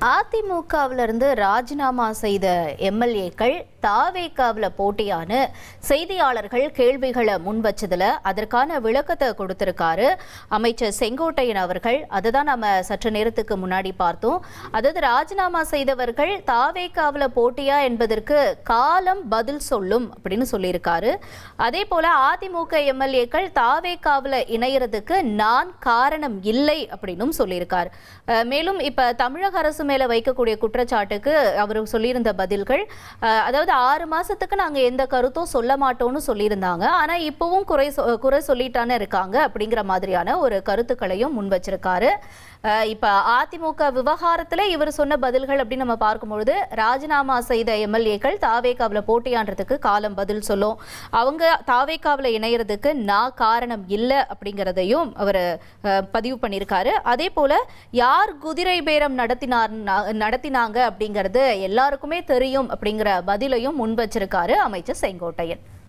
அதிமுகவிலிருந்து ராஜினாமா செய்த எம்எல்ஏக்கள் தாவேகாவில் போட்டியான செய்தியாளர்கள் கேள்விகளை முன் வச்சதுல அதற்கான விளக்கத்தை கொடுத்திருக்காரு அமைச்சர் செங்கோட்டையன் அவர்கள். அதை தான் நம்ம சற்று நேரத்துக்கு முன்னாடி பார்த்தோம். அதாவது ராஜினாமா செய்தவர்கள் தாவேகாவில் போட்டியா என்பதற்கு காலம் பதில் சொல்லும் அப்படின்னு சொல்லியிருக்காரு. அதே போல அதிமுக எம்எல்ஏக்கள் தாவேகாவில் இணையறதுக்கு நான் காரணம் இல்லை அப்படின்னும் சொல்லியிருக்காரு. மேலும் இப்ப தமிழக அரசு மேல வைக்கக்கூடிய குற்றச்சாட்டுக்கு அவர் சொல்லியிருந்த பதில்கள், அதாவது 6 மாசத்துக்கு நாங்க எந்த கருத்தும் சொல்ல மாட்டோம்னு சொல்லியிருந்தாங்க, ஆனா இப்பவும் குறை சொல்லிட்டானே இருக்காங்க அப்படிங்கிற மாதிரியான ஒரு கருத்துக்களையும் முன் வச்சிருக்காரு. இப்ப அதிமுக விவகாரத்துல இவர் சொன்ன பதில்கள் அப்படின்னு நம்ம பார்க்கும்பொழுது, ராஜினாமா செய்த எம்எல்ஏக்கள் தாவேகாவில் போட்டியான்றதுக்கு காலம் பதில் சொல்லும், அவங்க தாவேகாவில் இணையறதுக்கு நான் காரணம் இல்லை அப்படிங்கிறதையும் அவர் பதிவு பண்ணியிருக்காரு. அதே போல யார் குதிரை பேரம் நடத்தினாங்க அப்படிங்கிறது எல்லாருக்குமே தெரியும் அப்படிங்கிற பதிலையும் முன் வச்சிருக்காரு அமைச்சர் செங்கோட்டையன்.